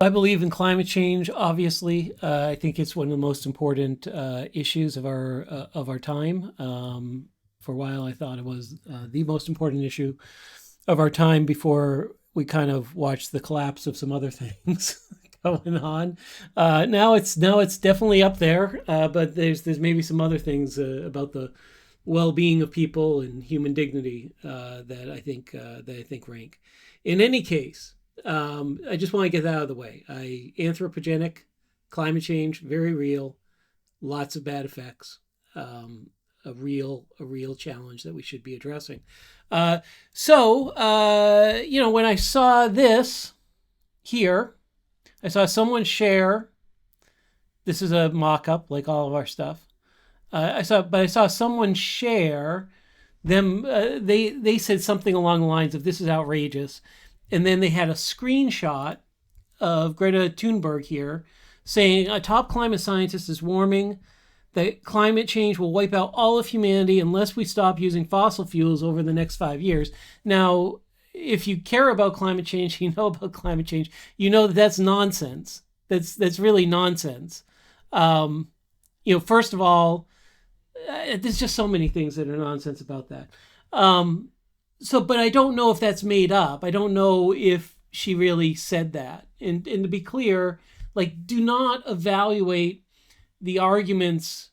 I believe in climate change. Obviously, I think it's one of the most important issues of our time. For a while, I thought it was the most important issue of our time before we kind of watched the collapse of some other things going on. Now it's definitely up there, but there's maybe some other things about the well-being of people and human dignity that I think rank. In any case, I just want to get that out of the way. Anthropogenic climate change, very real, lots of bad effects. A real challenge that we should be addressing. When I saw this here, I saw someone share. This is a mock-up, like all of our stuff. I saw someone share them. They said something along the lines of, "This is outrageous," and then they had a screenshot of Greta Thunberg here saying a top climate scientist is warning that climate change will wipe out all of humanity unless we stop using fossil fuels over the next 5 years. Now, if you care about climate change, you know about climate change, you know that that's nonsense. That's really nonsense. First of all, there's just so many things that are nonsense about that. But I don't know if that's made up. I don't know if she really said that. And to be clear, like, do not evaluate the arguments,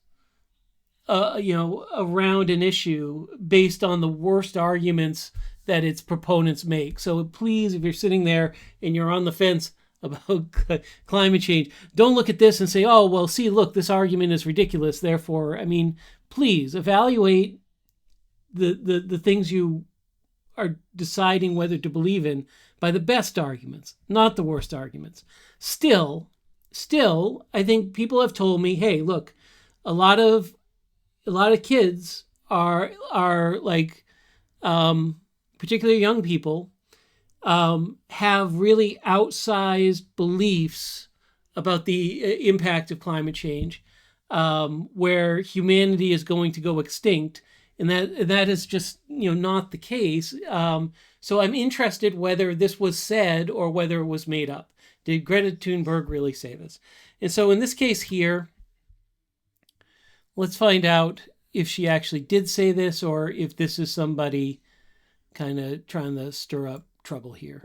around an issue based on the worst arguments that its proponents make. So please, if you're sitting there and you're on the fence about climate change, don't look at this and say, "Oh, well, see, look, this argument is ridiculous. Therefore," please evaluate the things you are deciding whether to believe in by the best arguments, not the worst arguments. Still, I think people have told me, "Hey, look, a lot of kids are like, particularly young people, have really outsized beliefs about the impact of climate change, where humanity is going to go extinct," and that is just not the case. So I'm interested whether this was said or whether it was made up. Did Greta Thunberg really say this? And so in this case here, let's find out if she actually did say this or if this is somebody kind of trying to stir up trouble here.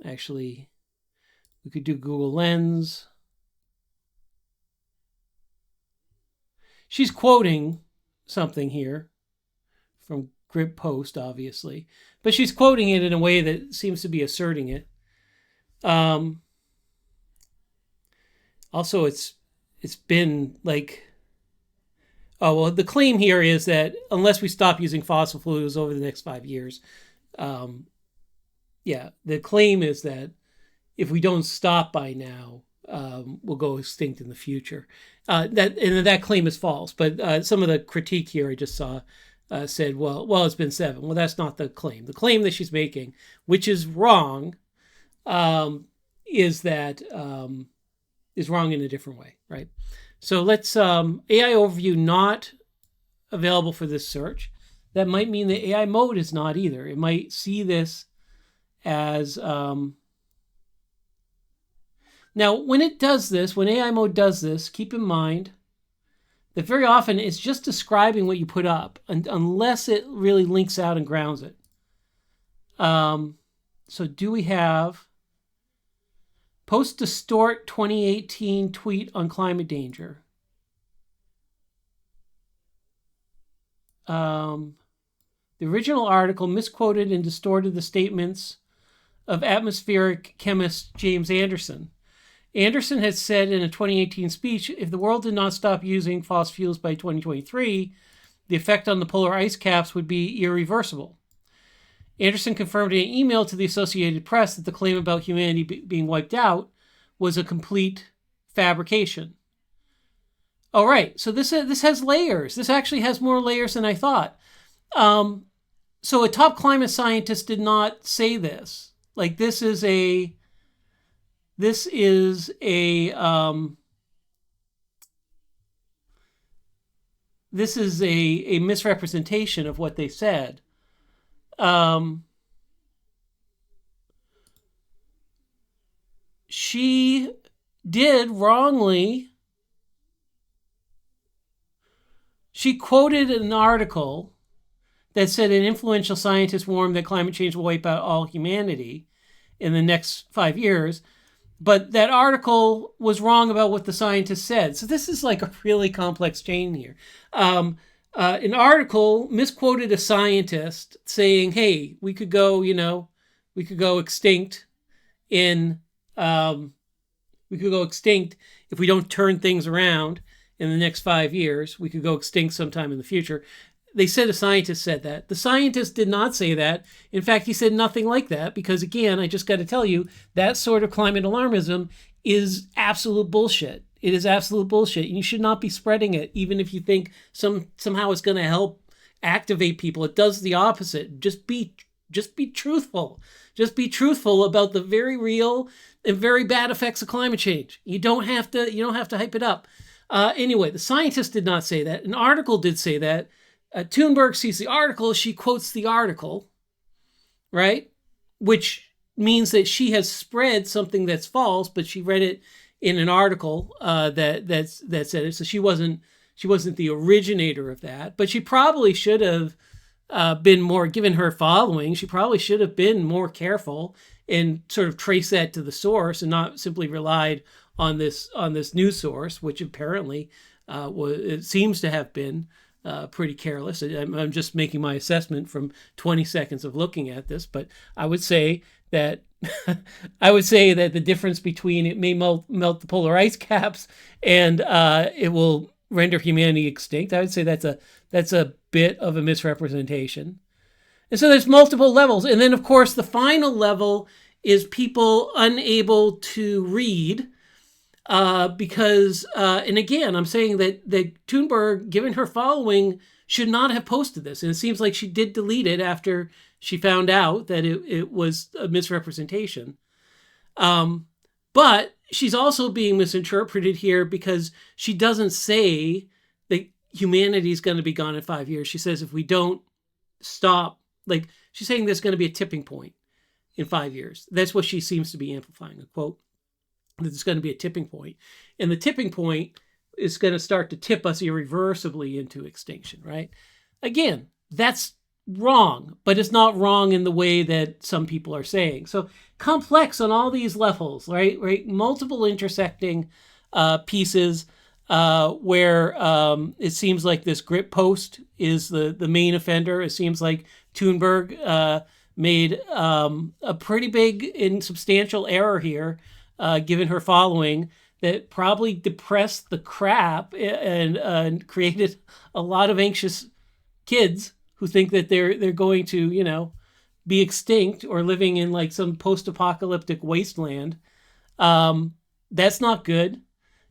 Actually, we could do Google Lens. She's quoting something here from Grip Post, obviously, but she's quoting it in a way that seems to be asserting it. Also, it's been like, the claim here is that unless we stop using fossil fuels over the next 5 years, the claim is that if we don't stop by now, we'll go extinct in the future. That claim is false. But some of the critique here I just saw said, well, it's been 7. Well, that's not the claim. The claim that she's making, which is wrong, is wrong in a different way, right? So let's AI overview not available for this search. That might mean the AI mode is not either. It might see this as now when it does this, when AI mode does this, keep in mind that very often it's just describing what you put up unless it really links out and grounds it. So do we have post distort 2018 tweet on climate danger? The original article misquoted and distorted the statements of atmospheric chemist James Anderson. Anderson had said in a 2018 speech, if the world did not stop using fossil fuels by 2023, the effect on the polar ice caps would be irreversible. Anderson confirmed in an email to the Associated Press that the claim about humanity being wiped out was a complete fabrication. All right, so this has layers. This actually has more layers than I thought. So a top climate scientist did not say this. Like, this is a misrepresentation of what they said. she did wrongly. She quoted an article that said an influential scientist warned that climate change will wipe out all humanity in the next 5 years. But that article was wrong about what the scientist said. So this is like a really complex chain here. An article misquoted a scientist saying, "Hey, we could go extinct in we could go extinct if we don't turn things around in the next 5 years. We could go extinct sometime in the future." They said a scientist said that. The scientist did not say that. In fact, he said nothing like that because, again, I just got to tell you, that sort of climate alarmism is absolute bullshit. It is absolute bullshit. You should not be spreading it, even if you think somehow it's going to help activate people. It does the opposite. Just be truthful. Just be truthful about the very real and very bad effects of climate change. You don't have to hype it up. Anyway, the scientist did not say that. An article did say that. Thunberg sees the article. She quotes the article, right? Which means that she has spread something that's false, but she read it in an article that said it. So she wasn't the originator of that, but she probably should have been more, given her following, she probably should have been more careful and sort of trace that to the source and not simply relied on this news source, which apparently it seems to have been pretty careless. I'm just making my assessment from 20 seconds of looking at this, but I would say that the difference between it may melt the polar ice caps and it will render humanity extinct, I would say that's a bit of a misrepresentation. And so there's multiple levels. And then, of course, the final level is people unable to read because, and again, I'm saying that Thunberg, given her following, should not have posted this. And it seems like she did delete it after she found out that it was a misrepresentation. But she's also being misinterpreted here because she doesn't say that humanity is going to be gone in 5 years. She says if we don't stop, like she's saying there's going to be a tipping point in 5 years. That's what she seems to be amplifying, a quote. There's going to be a tipping point. And the tipping point is going to start to tip us irreversibly into extinction, right? Again, that's wrong, but it's not wrong in the way that some people are saying. So complex on all these levels, right? Multiple intersecting pieces where it seems like this grip post is the main offender. It seems like Thunberg made a pretty big and substantial error here, given her following, that probably depressed the crap and created a lot of anxious kids who think that they're going to, be extinct or living in like some post-apocalyptic wasteland. That's not good,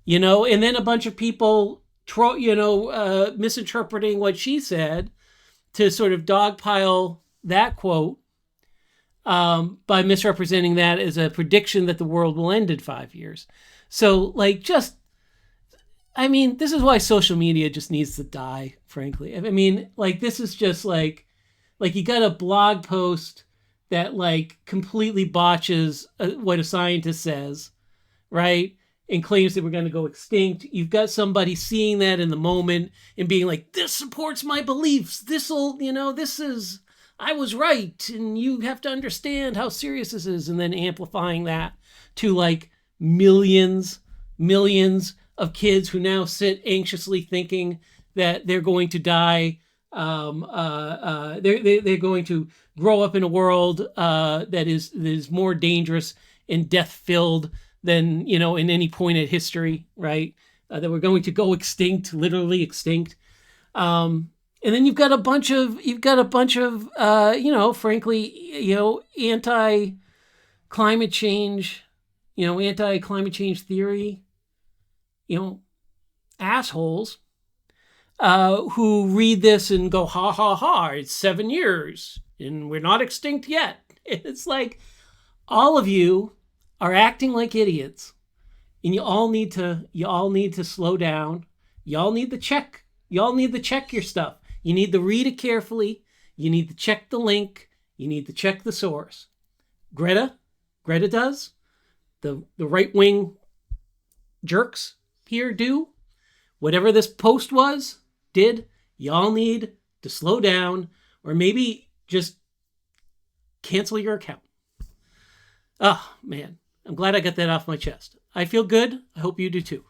and then a bunch of people, misinterpreting what she said to sort of dogpile that quote by misrepresenting that as a prediction that the world will end in 5 years. So this is why social media just needs to die, frankly. This is just like you got a blog post that completely botches what a scientist says, right? And claims that we're going to go extinct. You've got somebody seeing that in the moment and being like, this supports my beliefs. I was right. And you have to understand how serious this is. And then amplifying that to millions of kids who now sit anxiously thinking that they're going to die. They're going to grow up in a world that is more dangerous and death-filled than in any point in history, right? That we're going to go extinct, literally extinct. And then you've got a bunch of frankly, anti-climate change, anti-climate change theory, assholes who read this and go, ha, ha, ha, it's 7 years and we're not extinct yet. It's like all of you are acting like idiots and you all need to slow down. Y'all need to check your stuff. You need to read it carefully. You need to check the link. You need to check the source. Greta does. the right-wing jerks here do, whatever this post did, y'all need to slow down or maybe just cancel your account. Oh, man. I'm glad I got that off my chest. I feel good. I hope you do too.